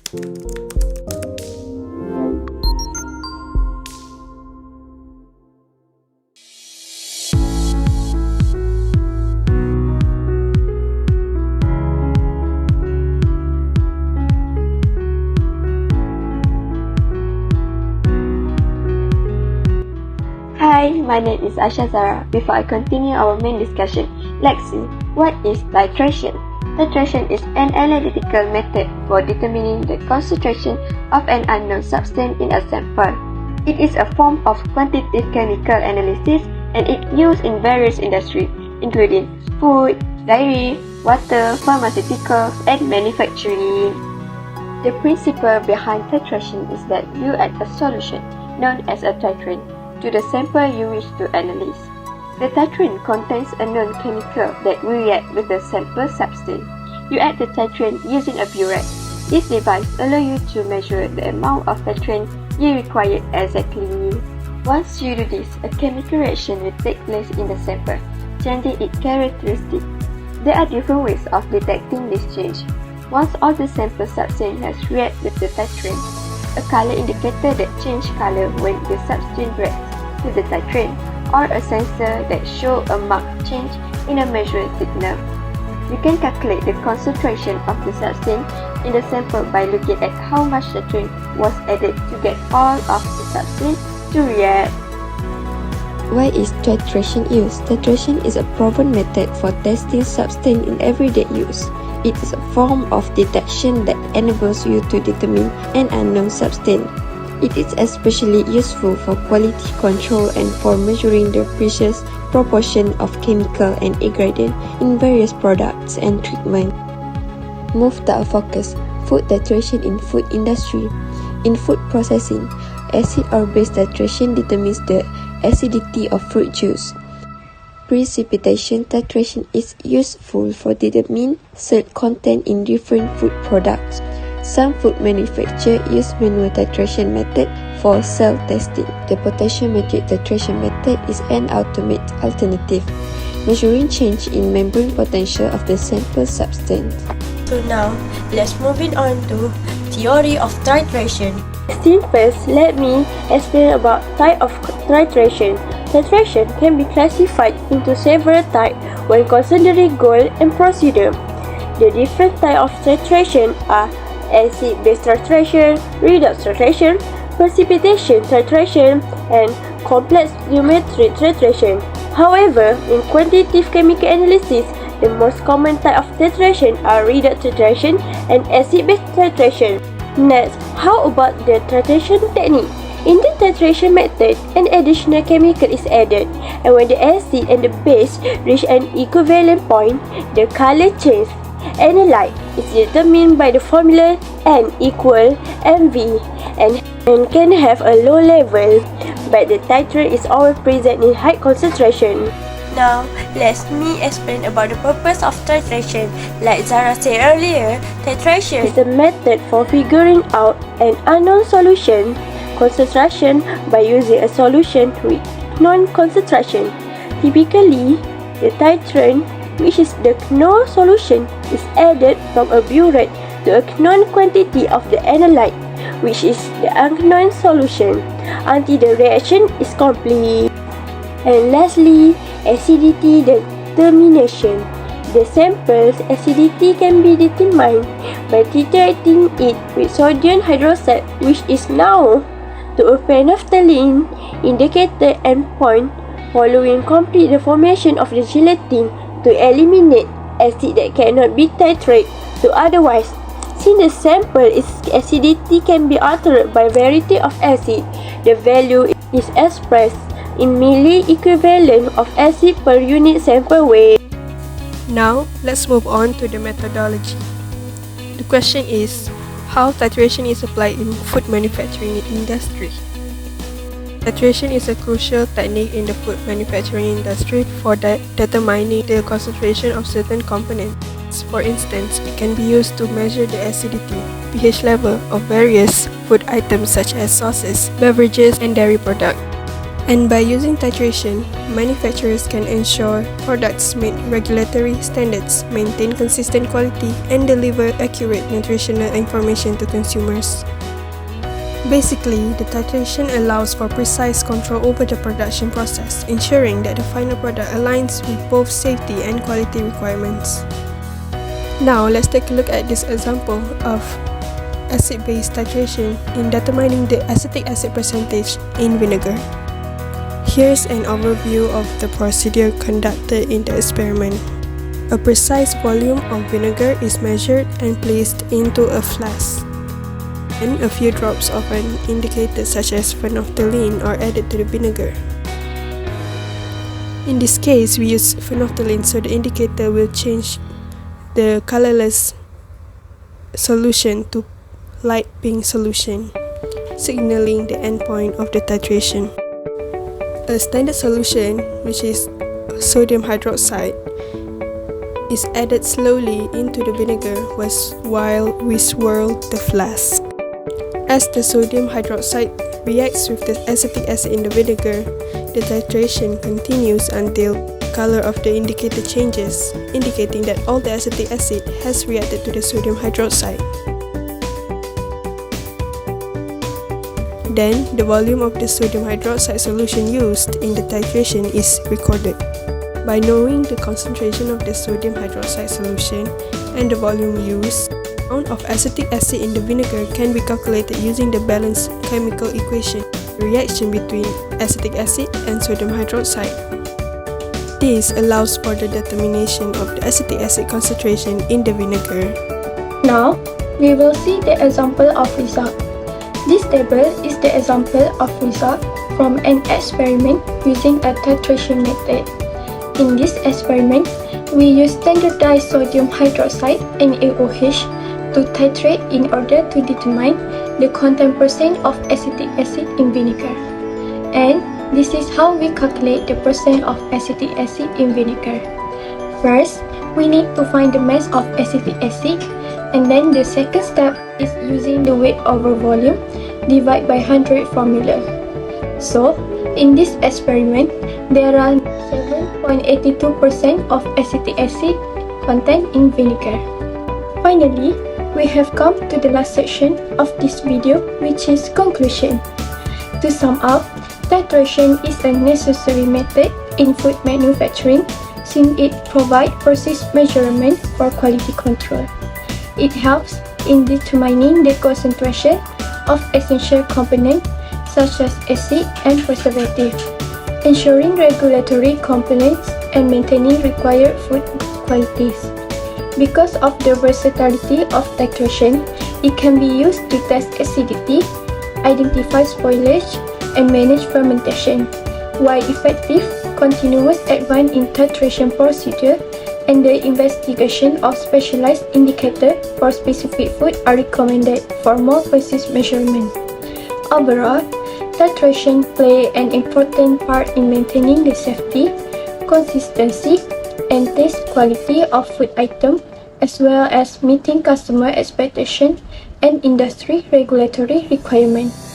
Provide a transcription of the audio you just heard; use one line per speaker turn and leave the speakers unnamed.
Hi, my name is Asha Zara. Before I continue our main discussion, let's see what is titration. Titration is an analytical method for determining the concentration of an unknown substance in a sample. It is a form of quantitative chemical analysis and it used in various industries, including food, dairy, water, pharmaceuticals, and manufacturing. The principle behind titration is that you add a solution, known as a titrant, to the sample you wish to analyze. The titrant contains a known chemical that will react with the sample substance. You add the titrant using a burette. This device allows you to measure the amount of titrant you require exactly. Once you do this, a chemical reaction will take place in the sample, changing its characteristics. There are different ways of detecting this change. Once all the sample substance has reacted with the titrant, a color indicator that changes color when the substance reacts to the titrant, or a sensor that shows a marked change in a measured signal. You can calculate the concentration of the substance in the sample by looking at how much titrant was added to get all of the substance to react.
Why is titration used? Titration is a proven method for testing substance in everyday use. It is a form of detection that enables you to determine an unknown substance. It is especially useful for quality control and for measuring the precise proportion of chemical and ingredient in various products and treatment. Move to our focus: food titration in food industry. In food processing, acid or base titration determines the acidity of fruit juice. Precipitation titration is useful for determining salt content in different food products. Some food manufacturers use manual titration method for cell testing. The potentiometric titration method is an automated alternative, measuring change in membrane potential of the sample substance.
So now, let's move on to theory of titration.
First, let me explain about type of titration. Titration can be classified into several types when considering goal and procedure. The different types of titration are acid-base titration, redox titration, precipitation titration, and complex geometric titration. However, in quantitative chemical analysis, the most common type of titration are redox titration and acid-base titration. Next, how about the titration technique? In the titration method, an additional chemical is added, and when the acid and the base reach an equivalent point, the color changes. Analyte is determined by the formula N equal mV and can have a low level, but the titrate is always present in high concentration.
Now, let me explain about the purpose of titration. Like Zara said earlier, titration
is a method for figuring out an unknown solution concentration by using a solution with known concentration. Typically, the titrant, which is the known solution, is added from a burette to a known quantity of the analyte, which is the unknown solution, until the reaction is complete. And lastly, acidity determination. The sample's acidity can be determined by titrating it with sodium hydroxide, which is known to a phenolphthalein indicator endpoint following complete the formation of the gelatin to eliminate acid that cannot be titrated to otherwise. Since the sample's acidity can be altered by variety of acid, the value is expressed in milli-equivalent of acid per unit sample weight.
Now, let's move on to the methodology. The question is, how titration is applied in food manufacturing industry? Titration is a crucial technique in the food manufacturing industry for determining the concentration of certain components. For instance, it can be used to measure the acidity, pH level of various food items such as sauces, beverages, and dairy products. And by using titration, manufacturers can ensure products meet regulatory standards, maintain consistent quality, and deliver accurate nutritional information to consumers. Basically, the titration allows for precise control over the production process, ensuring that the final product aligns with both safety and quality requirements. Now, let's take a look at this example of acid-base titration in determining the acetic acid percentage in vinegar. Here's an overview of the procedure conducted in the experiment. A precise volume of vinegar is measured and placed into a flask. Then a few drops of an indicator such as phenolphthalein are added to the vinegar. In this case, we use phenolphthalein so the indicator will change the colorless solution to light pink solution, signaling the endpoint of the titration. A standard solution, which is sodium hydroxide, is added slowly into the vinegar while we swirl the flask. As the sodium hydroxide reacts with the acetic acid in the vinegar, the titration continues until the color of the indicator changes, indicating that all the acetic acid has reacted to the sodium hydroxide. Then, the volume of the sodium hydroxide solution used in the titration is recorded. By knowing the concentration of the sodium hydroxide solution and the volume used, the amount of acetic acid in the vinegar can be calculated using the balanced chemical equation, the reaction between acetic acid and sodium hydroxide. This allows for the determination of the acetic acid concentration in the vinegar.
Now, we will see the example of result. This table is the example of result from an experiment using a titration method. In this experiment, we use standardized sodium hydroxide and AOH to titrate in order to determine the content percent of acetic acid in vinegar. And this is how we calculate the percent of acetic acid in vinegar. First, we need to find the mass of acetic acid, and then the second step is using the weight over volume divide by 100 formula. So, in this experiment, there are 7.82% of acetic acid content in vinegar. Finally, we have come to the last section of this video, which is conclusion. To sum up, titration is a necessary method in food manufacturing since it provides precise measurement for quality control. It helps in determining the concentration of essential components such as acid and preservative, ensuring regulatory compliance and maintaining required food qualities. Because of the versatility of titration, it can be used to test acidity, identify spoilage, and manage fermentation, while effective, continuous advance in titration procedure and the investigation of specialized indicators for specific food are recommended for more precise measurement. Overall, titration plays an important part in maintaining the safety, consistency, and taste quality of food items, as well as meeting customer expectations and industry regulatory requirements.